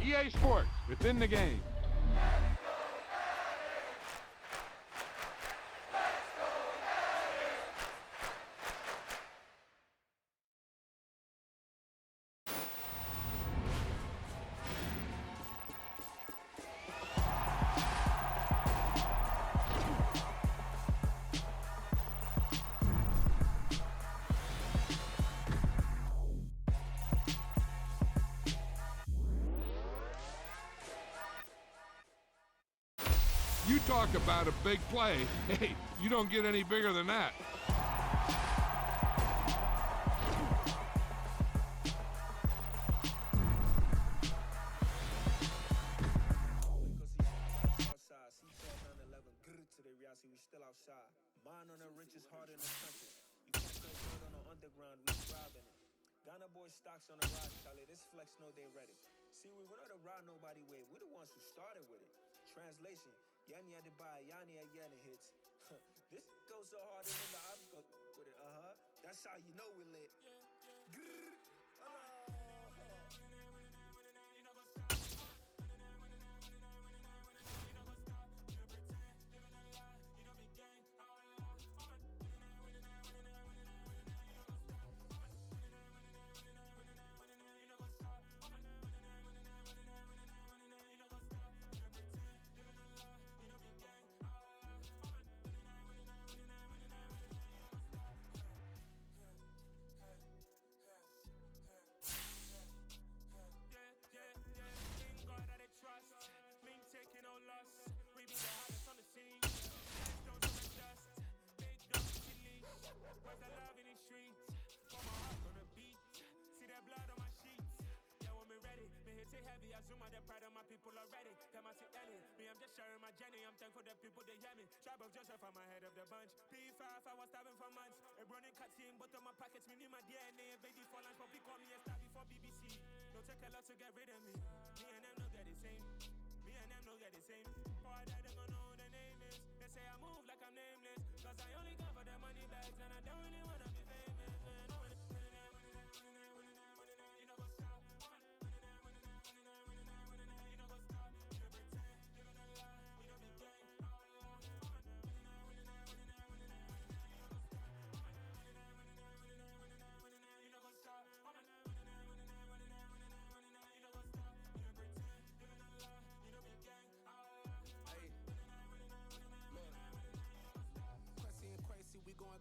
EA Sports, within the game. You talk about a big play. Hey, you don't get any bigger than that. Mine on the richest heart in the country. You can't still build on the underground, we thriving it. Ghana boy stocks on the rise, Charlie. This flex know they ready. See, we were not the ride nobody way. We're the ones who started with it. Translation, Yani had to buy, Yani had Yana hits. This goes so hard in the I've got with it, That's how you know we lit. Sharing my journey, I'm thankful that people they hear me. Tribe of Joseph, I'm ahead of the bunch. P5, I was starving for months. A running cut team, but on my pockets, me need my DNA. Baby for lunch, but call me a star before BBC. Don't take a lot to get rid of me. Me and them know that the same. Me and them know that the same. Boy, that they gonna know who the name is. They say I move like I'm nameless. Cause I only go for the money bags, and I don't really wanna be famous.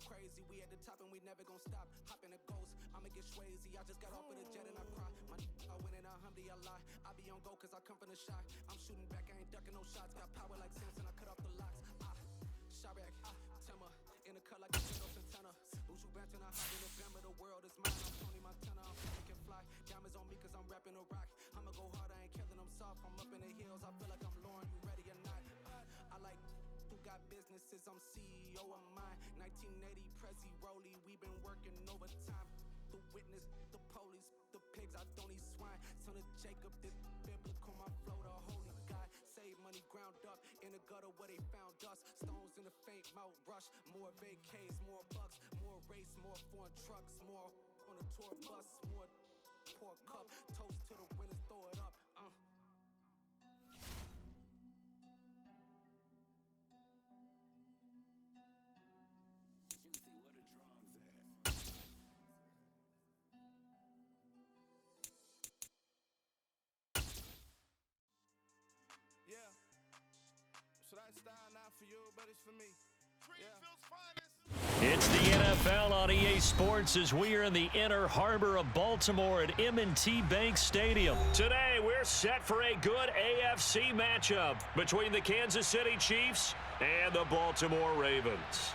Crazy, we at the top and we never gon' stop. Hop in a ghost, I'ma get swayzy. I just got off with a jet and I cry. My I went in a Humvee, I lie. I be on go cause I come from the shot. I'm shooting back, I ain't ducking no shots. Got power like Samson, I cut off the locks. Chirac, Timmer, in the cut like a Windows Santana. Buju Banton, I hide in the Bama, the world is mine. I'm Tony Montana, I'm feeling can fly. Diamonds on me cause I'm rapping a rock. I'ma go hard, I ain't killing them soft. I'm up in the hills, I feel like I'm Lauren, you ready or not? I like who got businesses, I'm CEO of mine. 1980 Prezi Rolly, we been working overtime. The witness, the police, the pigs, I don't eat swine. Son of Jacob, this biblical, my flow, the holy God. Save money ground up in the gutter where they found us. Stones in the faint mouth rush. More vacays, more bucks, more race, more foreign trucks, more on a tour bus, more pour cup. Toast to the winners, throw it up. Yeah, so that style not for you, but it's for me. It's the NFL on EA Sports as we are in the inner harbor of Baltimore at M&T Bank Stadium. Today, we're set for a good AFC matchup between the Kansas City Chiefs and the Baltimore Ravens.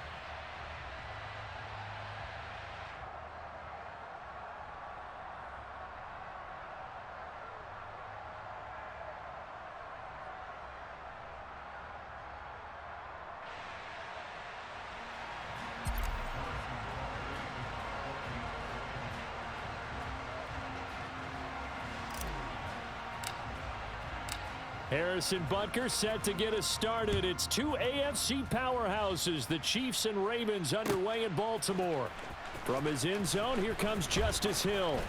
Harrison Butker set to get us started. It's two AFC powerhouses, the Chiefs and Ravens, underway in Baltimore. From his end zone, here comes Justice Hill.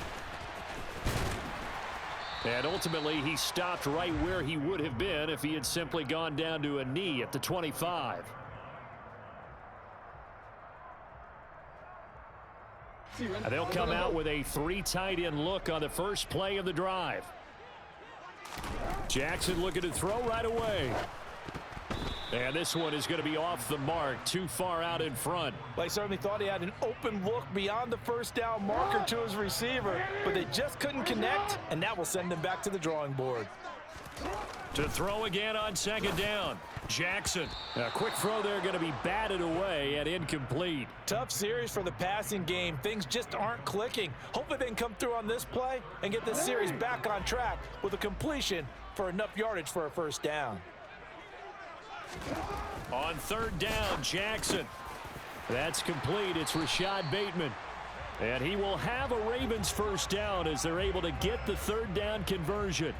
And ultimately, he stopped right where he would have been if he had simply gone down to a knee at the 25. And they'll come out with a 3 tight end look on the first play of the drive. Jackson looking to throw right away. And this one is going to be off the mark, too far out in front. Well, he certainly thought he had an open look beyond the first down marker to his receiver, but they just couldn't connect, and that will send them back to the drawing board. To throw again on second down. Jackson. A quick throw there going to be batted away and incomplete. Tough series for the passing game. Things just aren't clicking. Hopefully they can come through on this play and get this series back on track with a completion for enough yardage for a first down. On third down, Jackson. That's complete. It's Rashad Bateman. And he will have a Ravens first down as they're able to get the third down conversion.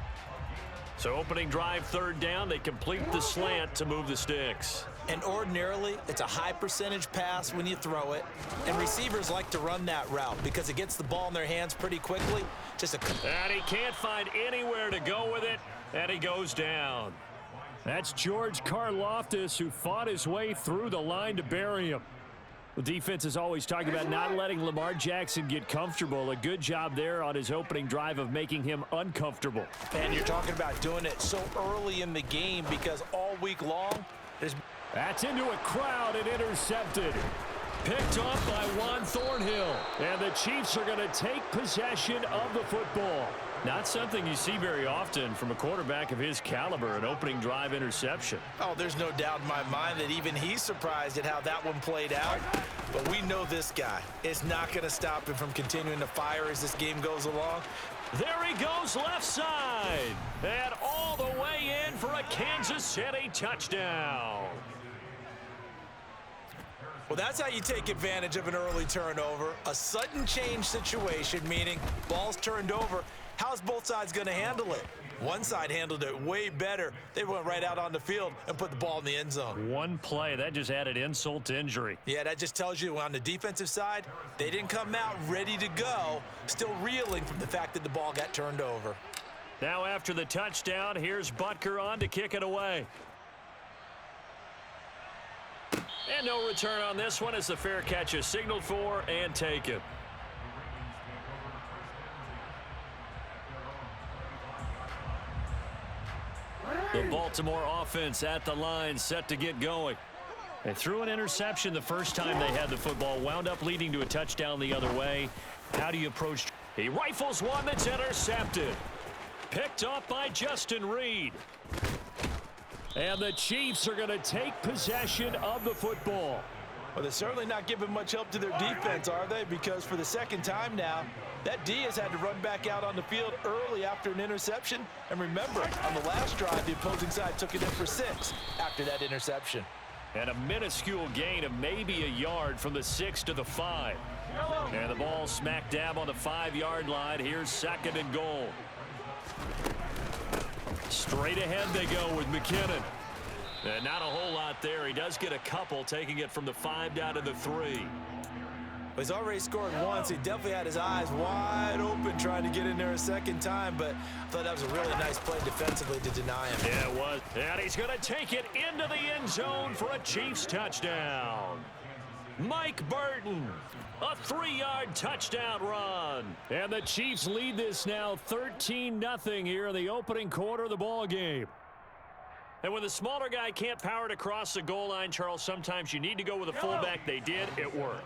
So opening drive, third down, they complete the slant to move the sticks. And ordinarily, it's a high percentage pass when you throw it. And receivers like to run that route because it gets the ball in their hands pretty quickly. And he can't find anywhere to go with it, and he goes down. That's George Karlaftis, who fought his way through the line to bury him. The defense is always talking about not letting Lamar Jackson get comfortable. A good job there on his opening drive of making him uncomfortable. And you're talking about doing it so early in the game because all week long, that's into a crowd and intercepted. Picked off by Juan Thornhill. And the Chiefs are going to take possession of the football. Not something you see very often from a quarterback of his caliber, an opening drive interception. Oh, there's no doubt in my mind that even he's surprised at how that one played out. But we know this guy is not going to stop him from continuing to fire as this game goes along. There he goes left side. And all the way in for a Kansas City touchdown. Well, that's how you take advantage of an early turnover. A sudden change situation, meaning ball's turned over. How's both sides going to handle it? One side handled it way better. They went right out on the field and put the ball in the end zone. One play, that just added insult to injury. Yeah, that just tells you on the defensive side, they didn't come out ready to go, still reeling from the fact that the ball got turned over. Now after the touchdown, here's Butker on to kick it away. And no return on this one as the fair catch is signaled for and taken. The Baltimore offense at the line, set to get going. They threw an interception the first time they had the football, wound up leading to a touchdown the other way. How do you approach? He rifles one that's intercepted. Picked off by Justin Reed. And the Chiefs are going to take possession of the football. Well, they're certainly not giving much help to their defense, are they? Because for the second time now, that D has had to run back out on the field early after an interception. And remember, on the last drive, the opposing side took it in for 6 after that interception. And a minuscule gain of maybe a yard from the 6 to the 5. And the ball smack dab on the 5-yard line. Here's second and goal. Straight ahead they go with McKinnon. And not a whole lot there. He does get a couple, taking it from the 5 down to the 3. He's already scored once. He definitely had his eyes wide open trying to get in there a second time, but I thought that was a really nice play defensively to deny him. Yeah, it was. And he's going to take it into the end zone for a Chiefs touchdown. Mike Burton, a 3-yard touchdown run. And the Chiefs lead this now 13-0 here in the opening quarter of the ball game. And when the smaller guy can't power it across the goal line, Charles, sometimes you need to go with a fullback. They did. It worked.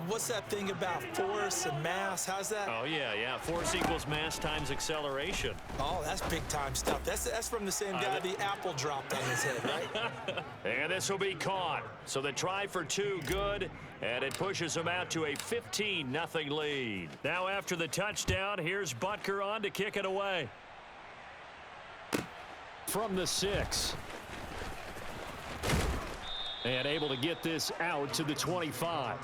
What's that thing about force and mass? How's that? Oh, yeah. Force equals mass times acceleration. Oh, that's big-time stuff. That's from the same guy the apple dropped on his head, right? And this will be caught. So the try for 2, good. And it pushes them out to a 15-0 lead. Now after the touchdown, here's Butker on to kick it away. From the 6. And able to get this out to the 25.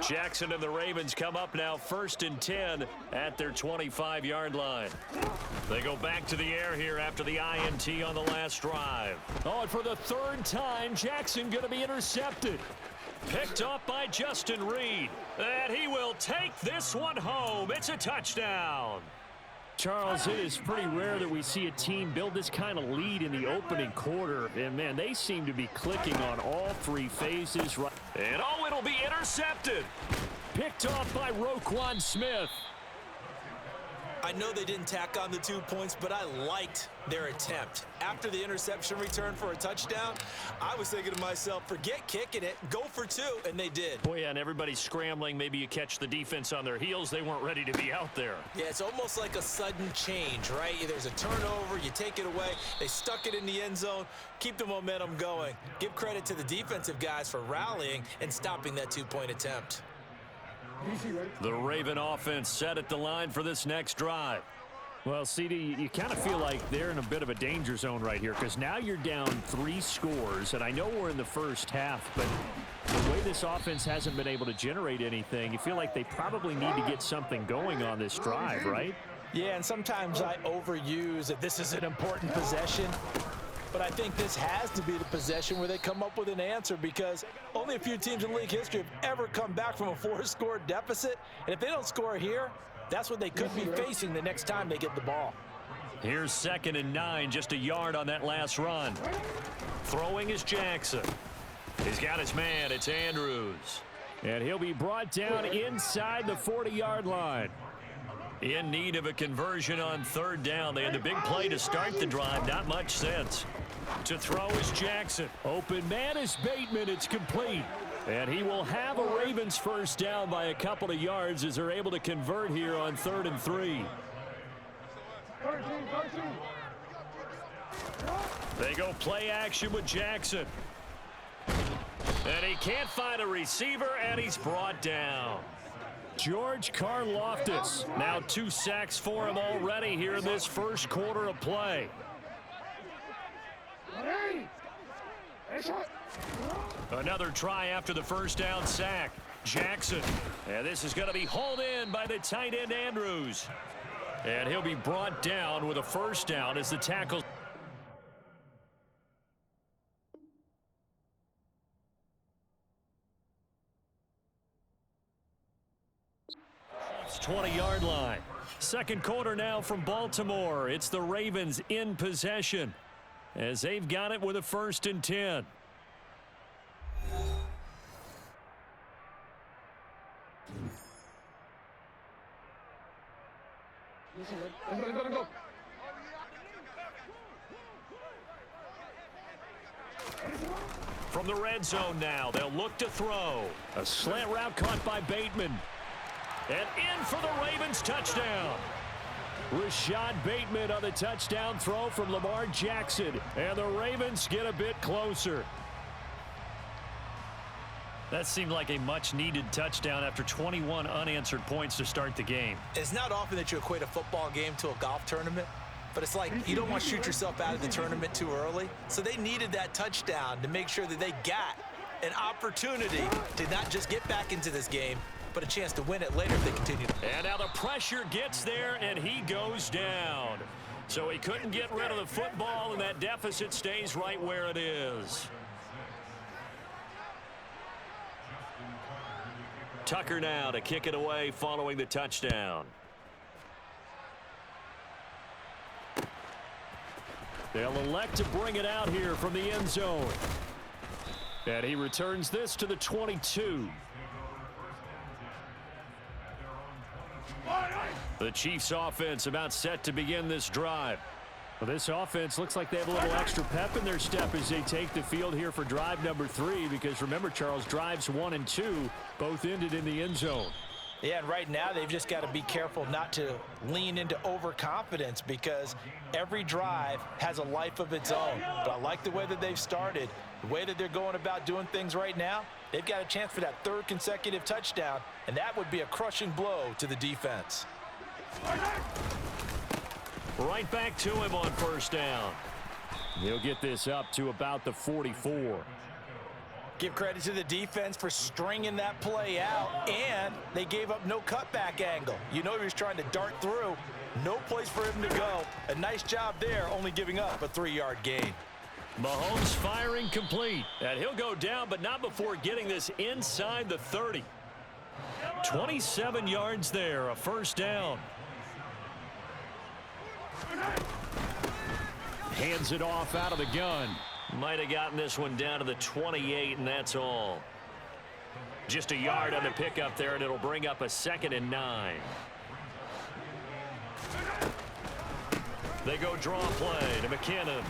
Jackson and the Ravens come up now 1st and 10 at their 25-yard line. They go back to the air here after the INT on the last drive. Oh, and for the 3rd time, Jackson going to be intercepted. Picked up by Justin Reed. And he will take this one home. It's a touchdown. Charles, it is pretty rare that we see a team build this kind of lead in the opening quarter. And, man, they seem to be clicking on all 3 phases. And, oh, it'll be intercepted. Picked off by Roquan Smith. I know they didn't tack on the 2 points, but I liked their attempt. After the interception return for a touchdown, I was thinking to myself, forget kicking it, go for 2, and they did. Boy, yeah, and everybody's scrambling. Maybe you catch the defense on their heels. They weren't ready to be out there. Yeah, it's almost like a sudden change, right? There's a turnover, you take it away, they stuck it in the end zone, keep the momentum going. Give credit to the defensive guys for rallying and stopping that 2-point attempt. The Raven offense set at the line for this next drive. Well, CD, you kind of feel like they're in a bit of a danger zone right here because now you're down 3 scores, and I know we're in the first half, but the way this offense hasn't been able to generate anything, you feel like they probably need to get something going on this drive, right? Yeah, and sometimes I overuse that this is an important possession. But I think this has to be the possession where they come up with an answer because only a few teams in league history have ever come back from a 4-score deficit. And if they don't score here, that's what they could be facing the next time they get the ball. Here's 2nd and 9, just a yard on that last run. Throwing is Jackson. He's got his man. It's Andrews. And he'll be brought down inside the 40-yard line. In need of a conversion on 3rd down. They had the big play to start the drive. Not much sense. To throw is Jackson. Open man is Bateman. It's complete. And he will have a Ravens 1st down by a couple of yards as they're able to convert here on 3rd and 3. They go play action with Jackson. And he can't find a receiver, and he's brought down. George Karlaftis. Now 2 sacks for him already here in this first quarter of play. Another try after the 1st down sack. Jackson. And this is going to be hauled in by the tight end Andrews. And he'll be brought down with a 1st down as the tackle. It's 20-yard line. 2nd quarter now from Baltimore. It's the Ravens in possession as they've got it with a 1st and 10. From the red zone now, they'll look to throw. A slant route caught by Bateman. And in for the Ravens touchdown. Rashad Bateman on the touchdown throw from Lamar Jackson. And the Ravens get a bit closer. That seemed like a much-needed touchdown after 21 unanswered points to start the game. It's not often that you equate a football game to a golf tournament, but it's like you don't want to shoot yourself out of the tournament too early. So they needed that touchdown to make sure that they got an opportunity to not just get back into this game, but a chance to win it later if they continue. And now the pressure gets there, and he goes down. So he couldn't get rid of the football, and that deficit stays right where it is. Tucker now to kick it away following the touchdown. They'll elect to bring it out here from the end zone. And he returns this to the 22. The Chiefs offense about set to begin this drive. Well, this offense looks like they have a little extra pep in their step as they take the field here for drive number 3, because remember, Charles, drives 1 and 2 both ended in the end zone. Yeah, and right now they've just got to be careful not to lean into overconfidence because every drive has a life of its own. But I like the way that they've started, the way that they're going about doing things right now. They've got a chance for that 3rd consecutive touchdown, and that would be a crushing blow to the defense. Right back to him on 1st down. He'll get this up to about the 44. Give credit to the defense for stringing that play out, and they gave up no cutback angle. You know he was trying to dart through. No place for him to go. A nice job there, only giving up a 3-yard gain. Mahomes firing complete. And he'll go down, but not before getting this inside the 30. 27 yards there, a first down. Hands it off out of the gun. Might have gotten this one down to the 28, and that's all. Just a yard on the pickup there, and it'll bring up a 2nd and 9. They go draw play to McKinnon.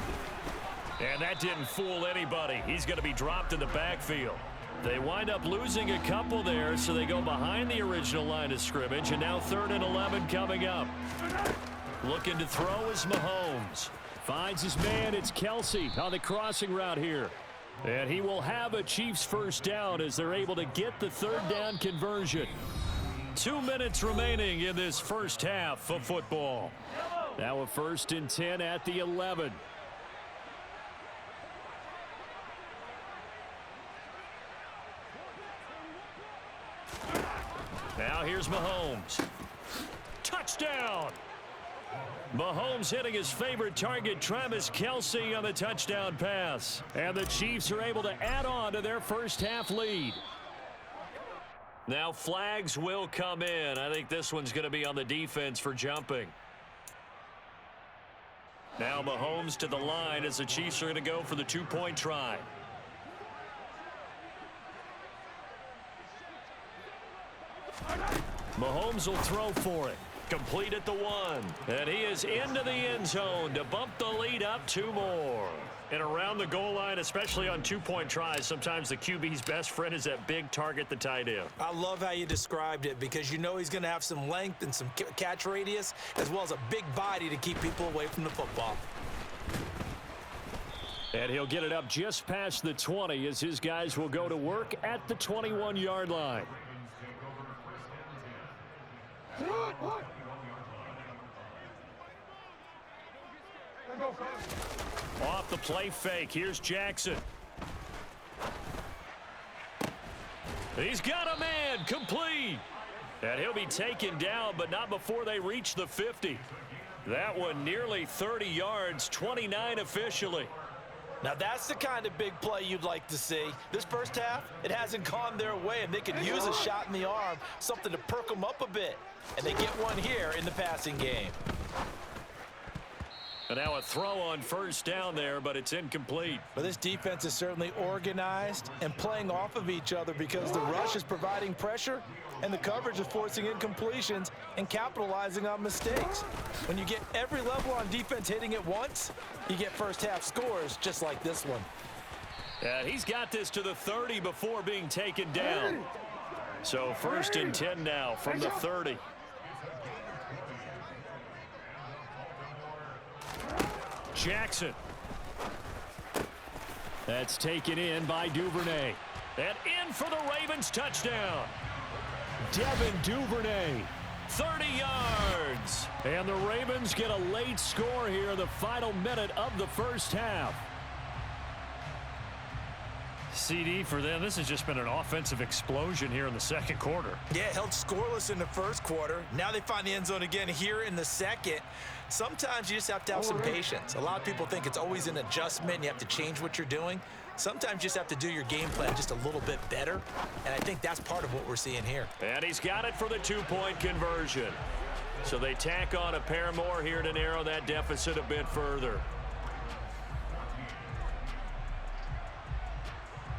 And that didn't fool anybody. He's going to be dropped in the backfield. They wind up losing a couple there, so they go behind the original line of scrimmage, and now 3rd and 11 coming up. Looking to throw is Mahomes. Finds his man. It's Kelsey on the crossing route here. And he will have a Chiefs first down as they're able to get the 3rd down conversion. 2 minutes remaining in this first half of football. Now a 1st and 10 at the 11. Now here's Mahomes. Touchdown! Mahomes hitting his favorite target, Travis Kelce, on the touchdown pass. And the Chiefs are able to add on to their first half lead. Now flags will come in. I think this one's going to be on the defense for jumping. Now Mahomes to the line as the Chiefs are going to go for the 2-point try. Mahomes will throw for it. Complete at the 1. And he is into the end zone to bump the lead up 2 more. And around the goal line, especially on 2-point tries, sometimes the QB's best friend is that big target, the tight end. I love how you described it because you know he's going to have some length and some catch radius as well as a big body to keep people away from the football. And he'll get it up just past the 20 as his guys will go to work at the 21-yard line. Off the play fake. Here's Jackson. He's got a man. Complete. And he'll be taken down, but not before they reach the 50. That one nearly 30 yards, 29 officially. Now that's the kind of big play you'd like to see. This first half, it hasn't gone their way, and they could use a shot in the arm, something to perk them up a bit. And they get one here in the passing game. And now a throw on first down there, but it's incomplete. But this defense is certainly organized and playing off of each other because the rush is providing pressure and the coverage is forcing incompletions and capitalizing on mistakes. When you get every level on defense hitting it once, you get first half scores just like this one. He's got this to the 30 before being taken down. So 1st and 10 now from the 30. Jackson. That's taken in by Duvernay. And in for the Ravens touchdown. Devin Duvernay. 30 yards. And the Ravens get a late score here in the final minute of the first half. CD for them, this has just been an offensive explosion here in the second quarter. Yeah, held scoreless in the first quarter. Now they find the end zone again here in the second. Sometimes you just have to have some patience. A lot of people think it's always an adjustment. You have to change what you're doing. Sometimes you just have to do your game plan just a little bit better. And I think that's part of what we're seeing here. And he's got it for the 2-point conversion. So they tack on a pair more here to narrow that deficit a bit further.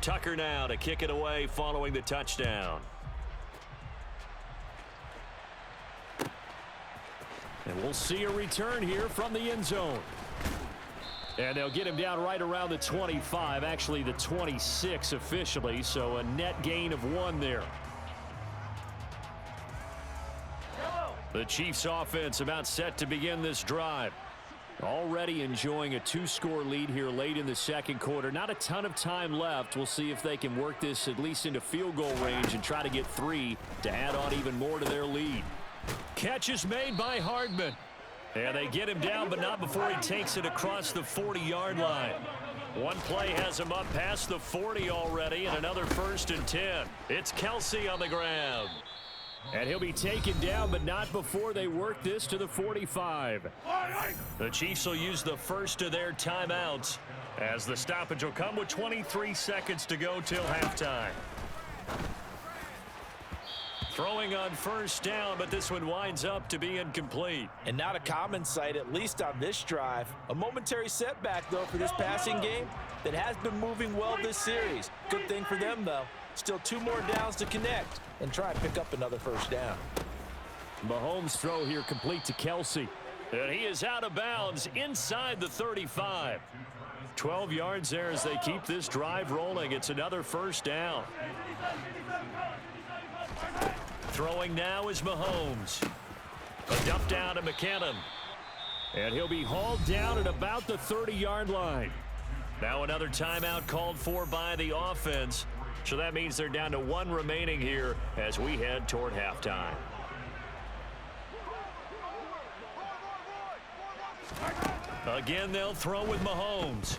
Tucker now to kick it away following the touchdown. And we'll see a return here from the end zone. And they'll get him down right around the 25, actually the 26 officially, so a net gain of 1 there. The Chiefs offense about set to begin this drive. Already enjoying a 2-score lead here late in the second quarter. Not a ton of time left. We'll see if they can work this at least into field goal range and try to get 3 to add on even more to their lead. Catch is made by Hardman. And they get him down, but not before he takes it across the 40-yard line. One play has him up past the 40 already, and another 1st and 10. It's Kelsey on the ground. And he'll be taken down, but not before they work this to the 45. The Chiefs will use the first of their timeouts, as the stoppage will come with 23 seconds to go till halftime. Throwing on 1st down, but this one winds up to be incomplete. And not a common sight, at least on this drive. A momentary setback, though, for this passing game that has been moving well this series. Good thing for them, though. Still 2 more downs to connect and try and pick up another 1st down. Mahomes' throw here complete to Kelsey. And he is out of bounds inside the 35. 12 yards there as they keep this drive rolling. It's another 1st down. Throwing now is Mahomes. A dump down to McKinnon. And he'll be hauled down at about the 30-yard line. Now another timeout called for by the offense. So that means they're down to 1 remaining here as we head toward halftime. Again, they'll throw with Mahomes.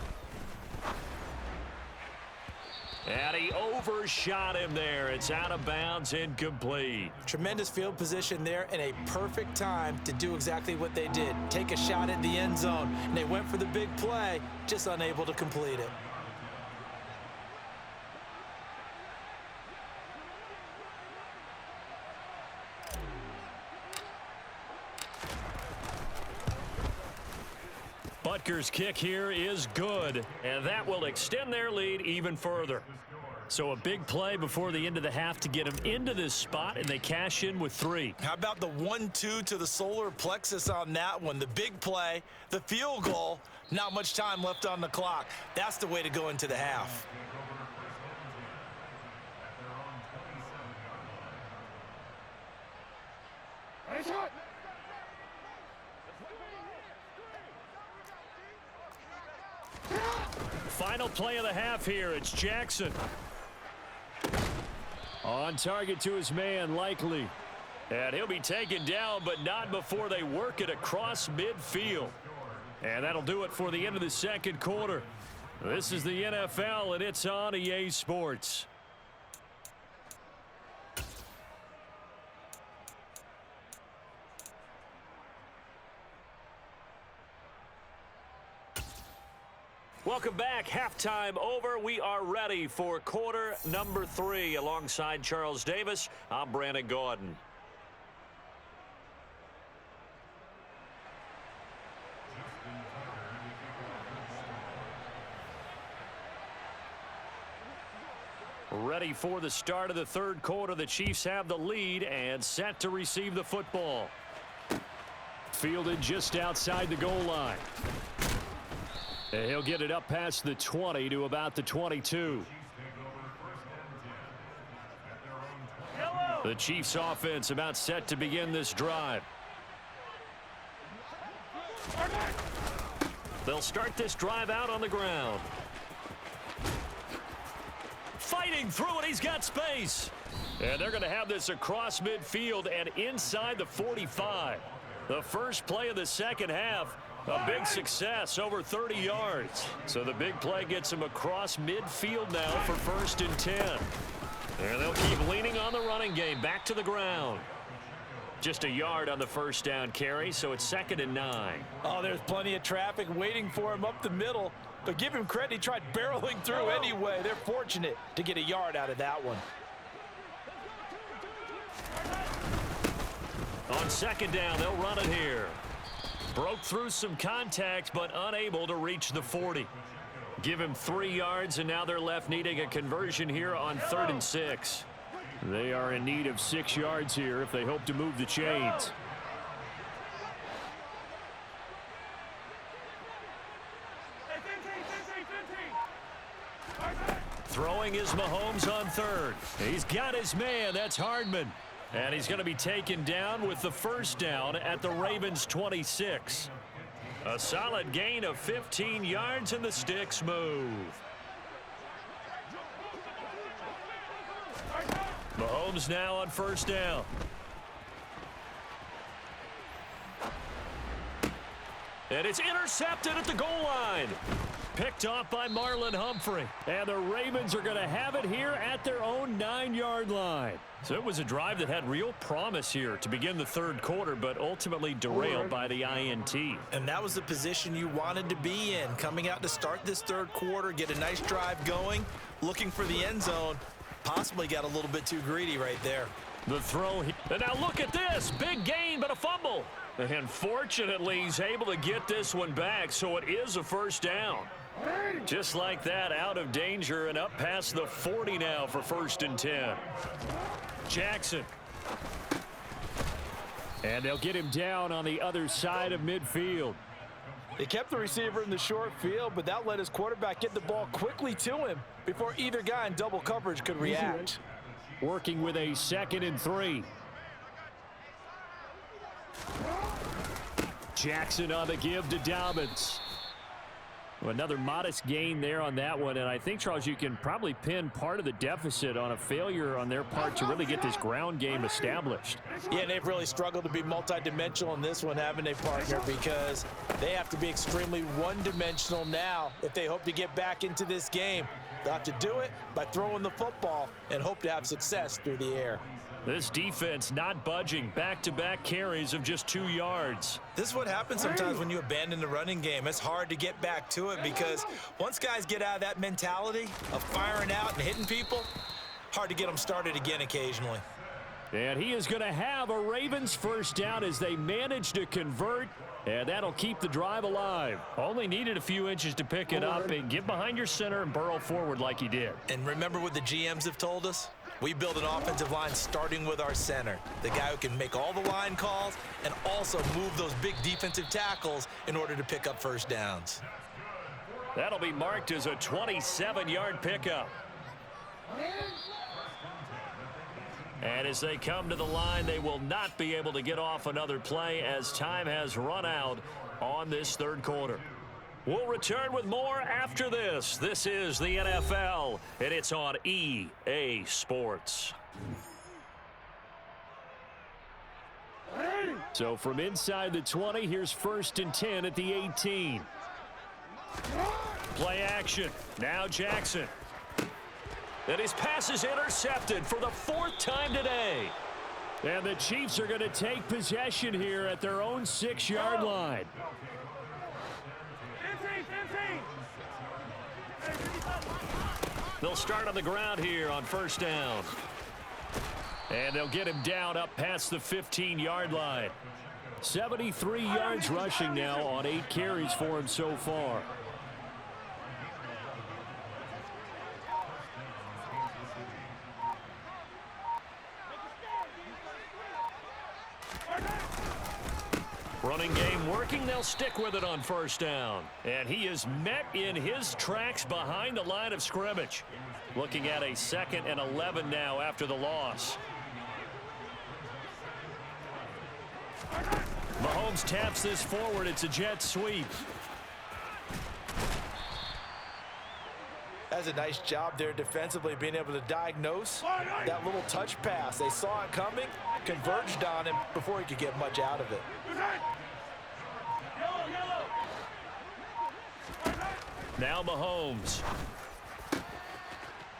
And he overshot him there. It's out of bounds, incomplete. Tremendous field position there and a perfect time to do exactly what they did. Take a shot at the end zone. And they went for the big play, just unable to complete it. Butker's kick here is good, and that will extend their lead even further. So a big play before the end of the half to get them into this spot, and they cash in with 3. How about the 1-2 to the solar plexus on that one? The big play, the field goal, not much time left on the clock. That's the way to go into the half. Final play of the half here. It's Jackson. On target to his man, Likely. And he'll be taken down, but not before they work it across midfield. And that'll do it for the end of the 2nd quarter. This is the NFL, and it's on EA Sports. Welcome back. Halftime over. We are ready for quarter number 3. Alongside Charles Davis, I'm Brandon Gordon. Ready for the start of the 3rd quarter. The Chiefs have the lead and set to receive the football. Fielded just outside the goal line. And he'll get it up past the 20 to about the 22. The Chiefs offense about set to begin this drive. They'll start this drive out on the ground. Fighting through it, he's got space. And they're going to have this across midfield and inside the 45. The first play of the 2nd half. A big success, over 30 yards. So the big play gets him across midfield now for 1st and 10. And they'll keep leaning on the running game, back to the ground. Just a yard on the 1st down carry, so it's 2nd and 9. Oh, there's plenty of traffic waiting for him up the middle. But give him credit, he tried barreling through anyway. They're fortunate to get a yard out of that one. On 2nd down, they'll run it here. Broke through some contact, but unable to reach the 40. Give him 3 yards, and now they're left needing a conversion here on 3rd and 6. They are in need of 6 yards here if they hope to move the chains. Throwing is Mahomes on 3rd. He's got his man. That's Hardman. And he's going to be taken down with the 1st down at the Ravens' 26. A solid gain of 15 yards, and the sticks move. Mahomes now on 1st down. And it's intercepted at the goal line. picked off by Marlon Humphrey. And the Ravens are going to have it here at their own 9-yard line. So it was a drive that had real promise here to begin the third quarter, but ultimately derailed by the INT. And that was the position you wanted to be in, coming out to start this third quarter, get a nice drive going, looking for the end zone. Possibly got a little bit too greedy right there. The throw, and now look at this, big gain, but a fumble. And fortunately, he's able to get this one back, so it is a first down. Just like that, out of danger and up past the 40 now for 1st and 10. Jackson. And they'll get him down on the other side of midfield. They kept the receiver in the short field, but that let his quarterback get the ball quickly to him before either guy in double coverage could react. Working with a 2nd and 3. Jackson on the give to Dobbins. Another modest gain there on that one, and I think, Charles, you can probably pin part of the deficit on a failure on their part to really get this ground game established. Yeah, and they've really struggled to be multidimensional in this one, haven't they, partner, because they have to be extremely one-dimensional now if they hope to get back into this game. They'll have to do it by throwing the football and hope to have success through the air. This defense not budging. Back-to-back carries of just 2 yards. This is what happens sometimes when you abandon the running game. It's hard to get back to it because once guys get out of that mentality of firing out and hitting people, hard to get them started again occasionally. And he is going to have a Ravens first down as they manage to convert, and that'll keep the drive alive. Only needed a few inches to pick it up and get behind your center and burrow forward like he did. And remember what the GMs have told us? We build an offensive line starting with our center, the guy who can make all the line calls and also move those big defensive tackles in order to pick up first downs. That'll be marked as a 27-yard pickup. And as they come to the line, they will not be able to get off another play as time has run out on this third quarter. We'll return with more after this. This is the NFL, and it's on EA Sports. So from inside the 20, here's 1st and 10 at the 18. Play action. Now Jackson. And his pass is intercepted for the 4th time today. And the Chiefs are going to take possession here at their own 6-yard line. They'll start on the ground here on 1st down. And they'll get him down up past the 15-yard line. 73 yards rushing now on 8 carries for him so far. Running game working. They'll stick with it on 1st down. And he is met in his tracks behind the line of scrimmage. Looking at a 2nd and 11 now after the loss. Mahomes taps this forward. It's a jet sweep. That's a nice job there defensively, being able to diagnose that little touch pass. They saw it coming, converged on him before he could get much out of it. Now Mahomes.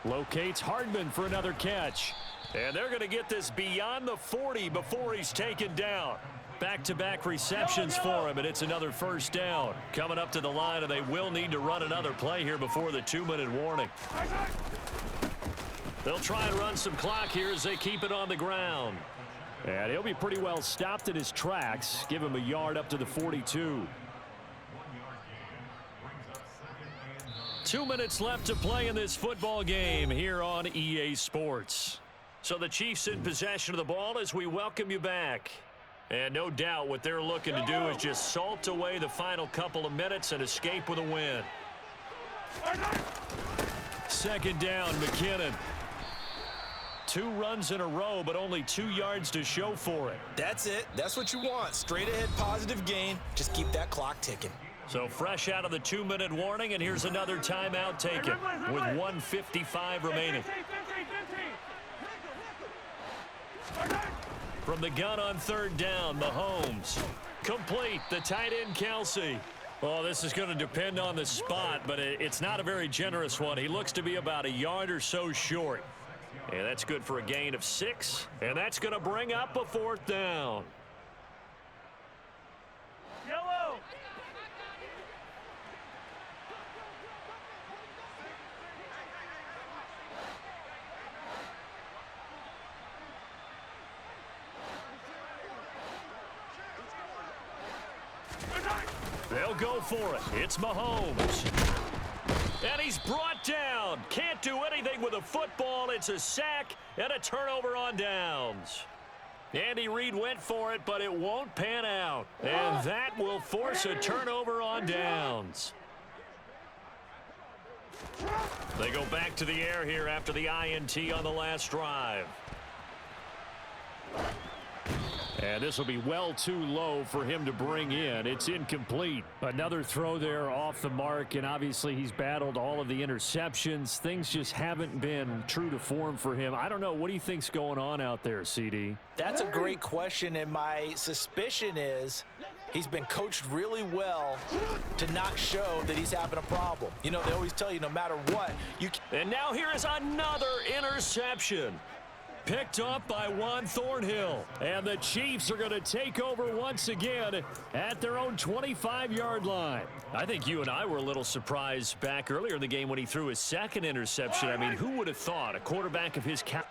Locates Hardman for another catch. And they're going to get this beyond the 40 before he's taken down. Back-to-back receptions for him, and it's another 1st down. Coming up to the line, and they will need to run another play here before the 2-minute warning. They'll try and run some clock here as they keep it on the ground. And he'll be pretty well stopped in his tracks. Give him a yard up to the 42. 2 minutes left to play in this football game here on EA Sports. So the Chiefs in possession of the ball as we welcome you back. And no doubt what they're looking to do is just salt away the final couple of minutes and escape with a win. 2nd down, McKinnon. 2 runs in a row, but only 2 yards to show for it. That's it. That's what you want. Straight ahead positive gain. Just keep that clock ticking. So fresh out of the 2-minute warning, and here's another timeout taken with 1:55 remaining. From the gun on 3rd down, Mahomes. Complete, the tight end Kelsey. Well, this is going to depend on the spot, but it's not a very generous one. He looks to be about a yard or so short. And that's good for a gain of 6. And that's going to bring up a 4th down. Yellow. They'll go for it. It's Mahomes. And he's brought down. Can't do anything with a football. It's a sack and a turnover on downs. Andy Reid went for it, but it won't pan out. And that will force a turnover on downs. They go back to the air here after the INT on the last drive. And this will be well too low for him to bring in. It's incomplete. Another throw there off the mark, and obviously he's battled all of the interceptions. Things just haven't been true to form for him. I don't know. What do you think's going on out there, CD? That's a great question, and my suspicion is he's been coached really well to not show that he's having a problem. You know, they always tell you no matter what, you can. And now here is another interception. Picked up by Juan Thornhill. And the Chiefs are going to take over once again at their own 25-yard line. I think you and I were a little surprised back earlier in the game when he threw his 2nd interception. I mean, who would have thought a quarterback of his caliber